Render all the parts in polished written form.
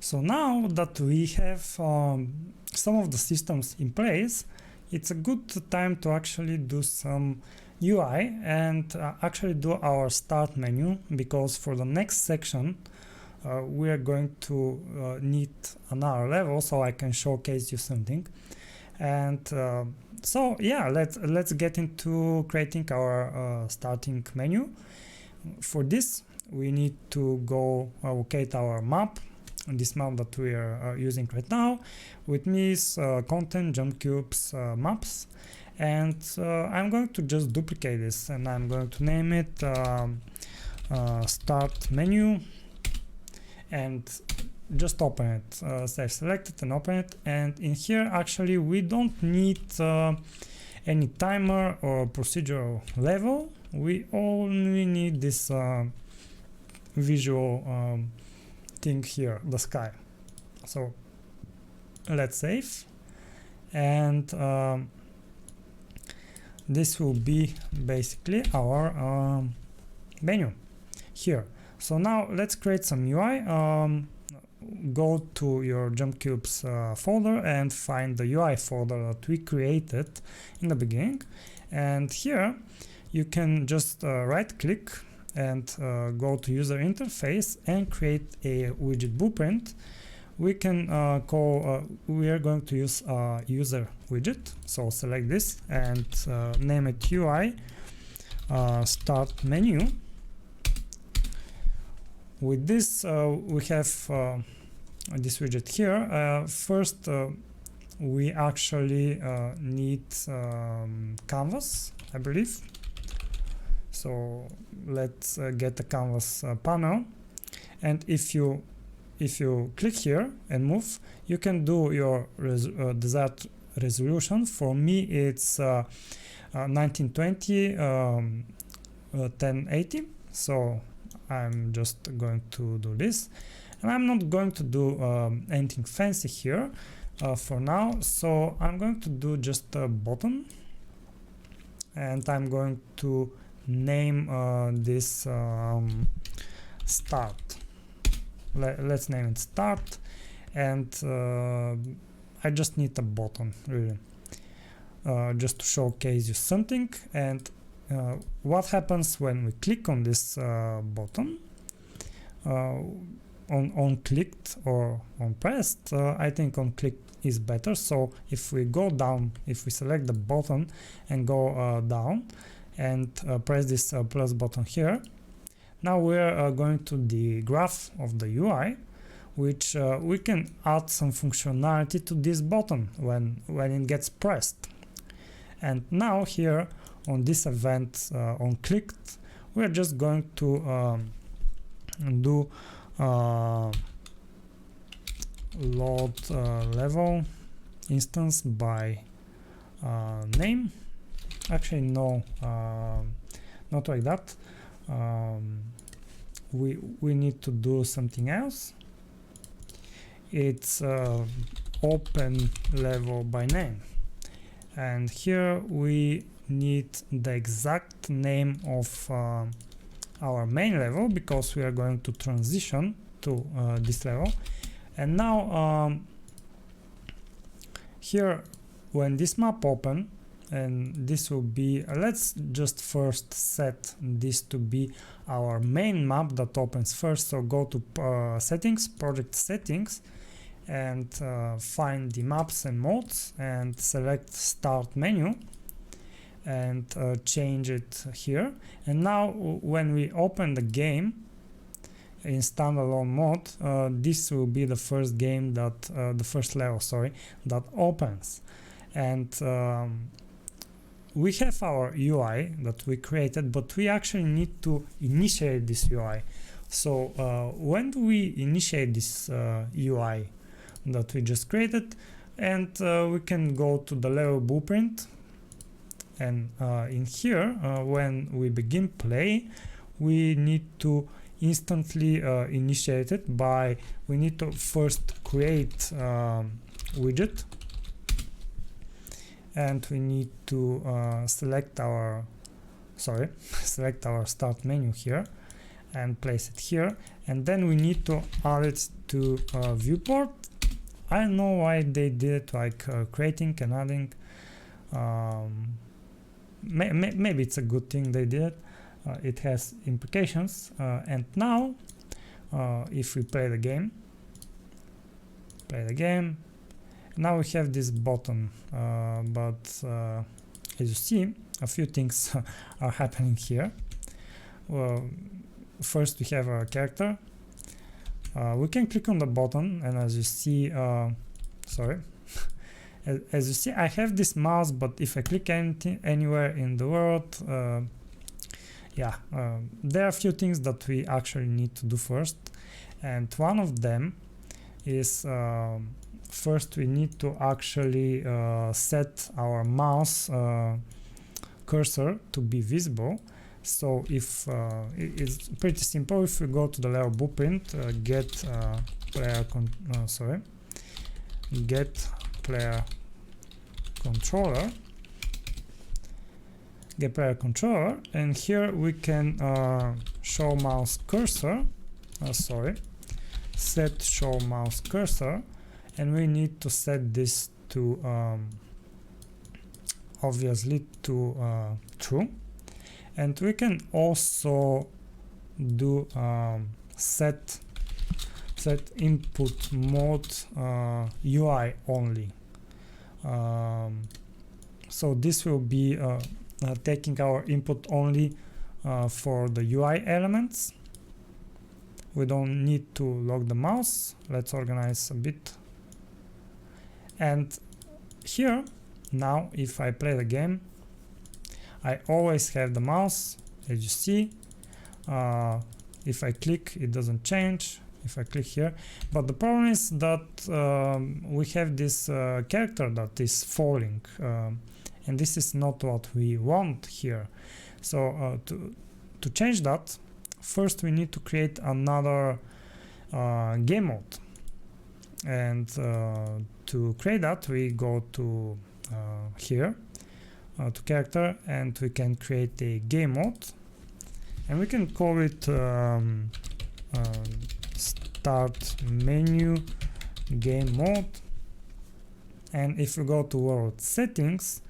So now that we have some of the systems in place, it's a good time to actually do some UI and actually do our start menu, because for the next section we are going to need another level, so I can showcase you something. And so yeah, let's get into creating our starting menu. For this we need to go locate our map, this map that we are using right now. With me is content jump cubes maps, and I'm going to just duplicate this, and I'm going to name it start menu, and just open it, save selected and open it. And in here actually we don't need any timer or procedural level, we only need this visual thing here, the sky. So let's save, and this will be basically our menu here. So now let's create some UI. Go to your jump cubes folder and find the UI folder that we created in the beginning, and here you can just right click and go to user interface and create a widget blueprint. We can we are going to use user widget, so select this and name it UI start menu. With this we have this widget here. First we actually need canvas, I believe. So let's get the canvas panel, and if you click here and move, you can do your desired resolution. For me it's 1920 1080, so I'm just going to do this, and I'm not going to do anything fancy here for now. So I'm going to do just a button, and I'm going to name this start. Let's name it start, and I just need a button really, just to showcase you something. And what happens when we click on this button, on clicked or on pressed? I think on clicked is better. So if we go down, if we select the button and go down and press this plus button here, now we're going to the graph of the UI, which we can add some functionality to this button when it gets pressed. And now here on this event on clicked, we're just going to do load level instance by name. Actually no, not like that. We need to do something else. It's open level by name, and here we need the exact name of our main level, because we are going to transition to this level. And now here when this map open, and this will be let's just first set this to be our main map that opens first. So go to settings, project settings, and find the maps and modes, and select start menu, and change it here. And now when we open the game in standalone mode, this will be the first game that the first level, sorry, that opens. And we have our UI that we created, but we actually need to initiate this UI. So when do we initiate this UI that we just created? And we can go to the level blueprint, and in here when we begin play, we need to instantly initiate it by, we need to first create widget, and we need to select our start menu here, and place it here, and then we need to add it to viewport. I don't know why they did it like creating and adding. Maybe it's a good thing they did it. It has implications, and now if we play the game, now we have this button, but as you see, a few things are happening here. Well, first we have a character. We can click on the button, and as you see, sorry, as you see, I have this mouse, but if I click anywhere in the world, there are a few things that we actually need to do first, and one of them is first we need to actually set our mouse cursor to be visible. So if it's pretty simple, if we go to the level blueprint, get player controller, and here we can show mouse cursor, set show mouse cursor, and we need to set this to obviously to true, and we can also do set input mode UI only. So this will be taking our input only for the UI elements. We don't need to lock the mouse. Let's organize a bit. And here now, if I play the game, I always have the mouse, as you see. If I click, it doesn't change if I click here, but the problem is that we have this character that is falling, and this is not what we want here. So to change that, first we need to create another game mode, and to create that we go to here to character, and we can create a game mode, and we can call it start menu game mode. And if we go to world settings,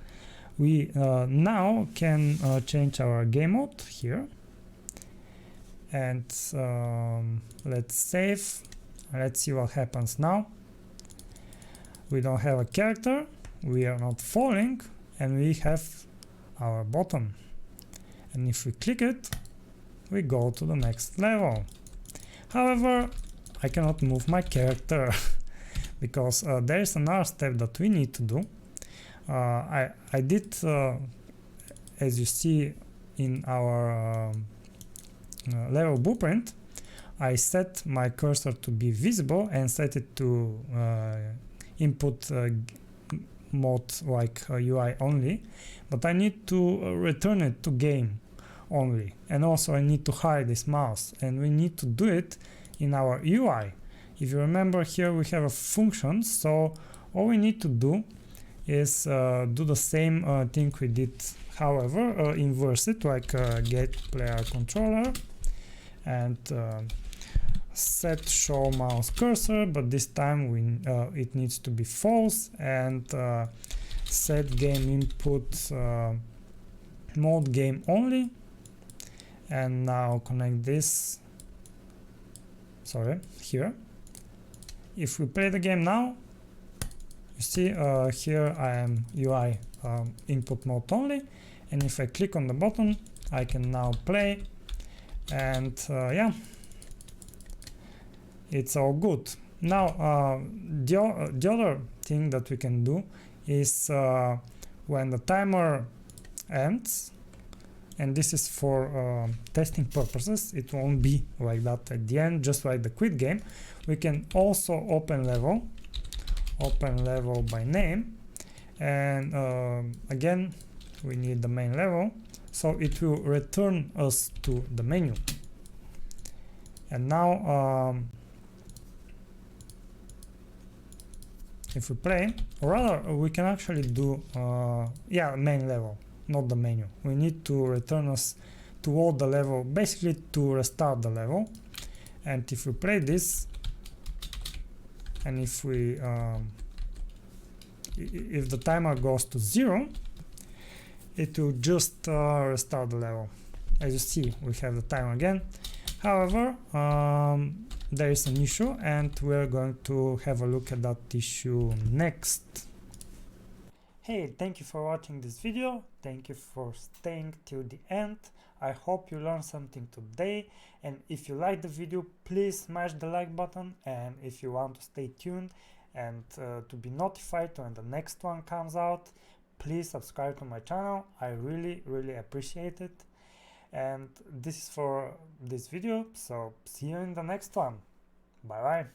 we now can change our game mode here, and let's save. Let's see what happens now. We don't have a character, we are not falling, and we have our button, and if we click it, we go to the next level. However, I cannot move my character because there is another step that we need to do. I did, as you see in our level blueprint, I set my cursor to be visible and set it to input mode like UI only, but I need to return it to game only, and also I need to hide this mouse, and we need to do it in our UI. If you remember, here we have a function, so all we need to do is do the same thing we did, however inverse it, like get player controller and set show mouse cursor, but this time we it needs to be false, and set game input mode game only, and now connect this here. If we play the game now, you see here I am UI input mode only, and if I click on the button I can now play, and yeah, it's all good. Now the other thing that we can do is when the timer ends, and this is for testing purposes, it won't be like that at the end, just like the quit game. We can also open level by name, and again we need the main level, so it will return us to the menu. And now if we play, or rather we can actually do main level, not the menu. We need to return us to hold the level, basically to restart the level. And if we play this, and if we if the timer goes to 0, it will just restart the level. As you see, we have the timer again. However, there is an issue, and we're going to have a look at that issue next. Hey, thank you for watching this video. Thank you for staying till the end. I hope you learned something today, and if you like the video, please smash the like button, and if you want to stay tuned and to be notified when the next one comes out, please subscribe to my channel. I really appreciate it. And this is for this video, so see you in the next one. Bye bye.